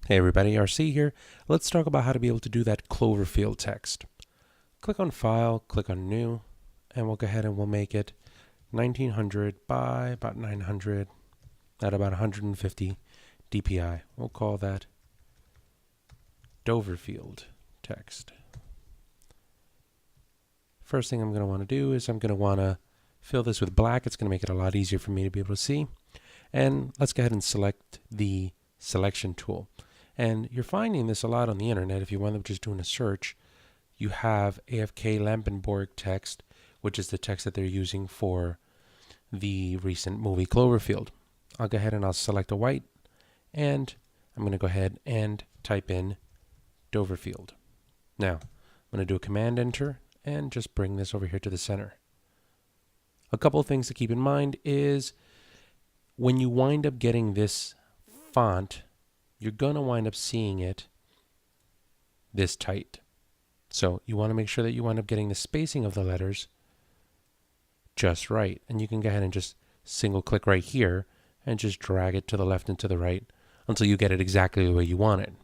Hey everybody, RC here. Let's talk about how to be able to do that Doverfield text. Click on File, click on New, and we'll go ahead and we'll make it 1900 by about 900 at about 150 dpi. We'll call that Doverfield text. First thing I'm going to want to do is I'm going to want to fill this with black. It's going to make it a lot easier for me to be able to see. And let's go ahead and select the selection tool. And you're finding this a lot on the internet. If you wind up just doing a search, you have AFK Lampenborg text, which is the text that they're using for the recent movie Cloverfield. I'll go ahead and I'll select a white, and I'm going to go ahead and type in Doverfield. Now, I'm going to do a Command Enter and just bring this over here to the center. A couple of things to keep in mind is when you wind up getting this font, you're going to wind up seeing it this tight. So you want to make sure that you wind up getting the spacing of the letters just right. And you can go ahead and just single click right here and just drag it to the left and to the right until you get it exactly the way you want it.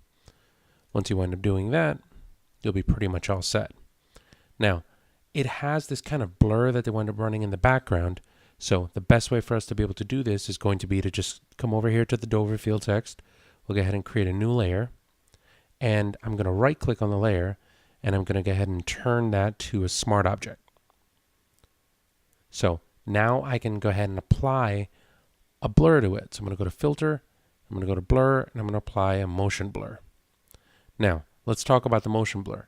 Once you wind up doing that, you'll be pretty much all set. Now, it has this kind of blur that they wind up running in the background. So the best way for us to be able to do this is going to be to just come over here to the Doverfield text. We'll go ahead and create a new layer, and I'm going to right click on the layer, and I'm going to go ahead and turn that to a smart object. So now I can go ahead and apply a blur to it. So I'm going to go to filter, I'm going to go to blur, and I'm going to apply a motion blur. Now let's talk about the motion blur.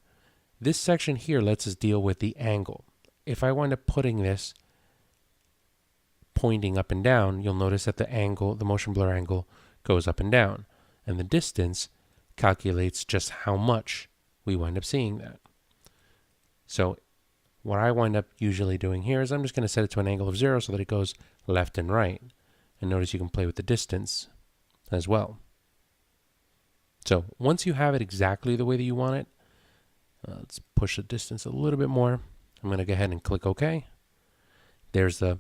This section here lets us deal with the angle. If I wind up putting this pointing up and down, you'll notice that the angle, the motion blur angle, goes up and down. And the distance calculates just how much we wind up seeing that. So what I wind up usually doing here is I'm just going to set it to an angle of 0 so that it goes left and right. And notice you can play with the distance as well. So once you have it exactly the way that you want it, let's push the distance a little bit more. I'm going to go ahead and click OK. There's the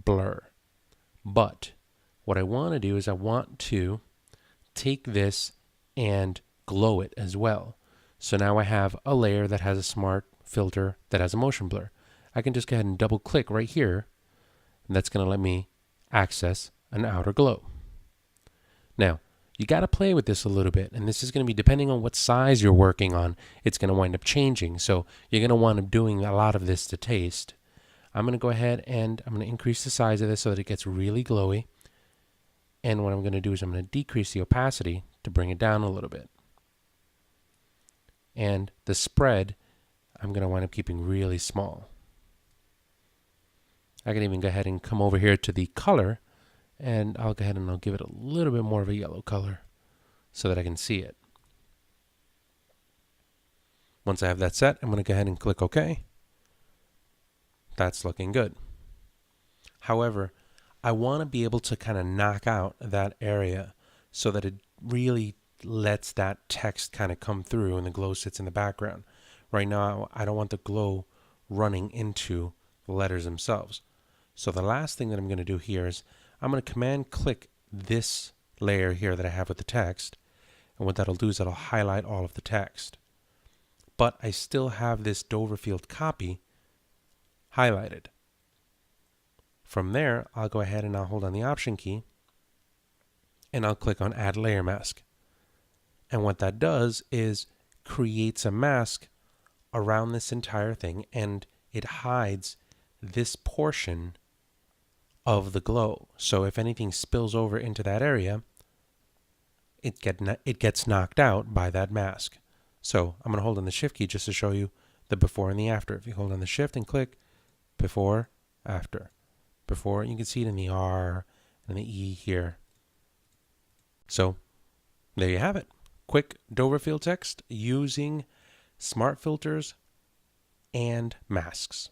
blur. But what I want to do is I want to take this and glow it as well. So now I have a layer that has a smart filter that has a motion blur. I can just go ahead and double click right here, and that's going to let me access an outer glow. Now, you got to play with this a little bit, and this is going to be depending on what size you're working on, it's going to wind up changing. So you're going to wind up doing a lot of this to taste. I'm going to go ahead and I'm going to increase the size of this so that it gets really glowy. And what I'm going to do is I'm going to decrease the opacity to bring it down a little bit. And the spread, I'm going to wind up keeping really small. I can even go ahead and come over here to the color, and I'll go ahead and I'll give it a little bit more of a yellow color so that I can see it. Once I have that set, I'm going to go ahead and click OK. That's looking good. However, I want to be able to kind of knock out that area so that it really lets that text kind of come through and the glow sits in the background. Right now, I don't want the glow running into the letters themselves. So the last thing that I'm going to do here is I'm going to command click this layer here that I have with the text. And what that'll do is that'll highlight all of the text. But I still have this Doverfield copy highlighted. From there, I'll go ahead and I'll hold on the Option key and I'll click on Add Layer Mask. And what that does is creates a mask around this entire thing, and it hides this portion of the glow. So if anything spills over into that area, it gets knocked out by that mask. So I'm going to hold on the Shift key just to show you the before and the after. If you hold on the Shift and click before, after. Before, you can see it in the R and the E here. So there you have it. Quick Doverfield text using smart filters and masks.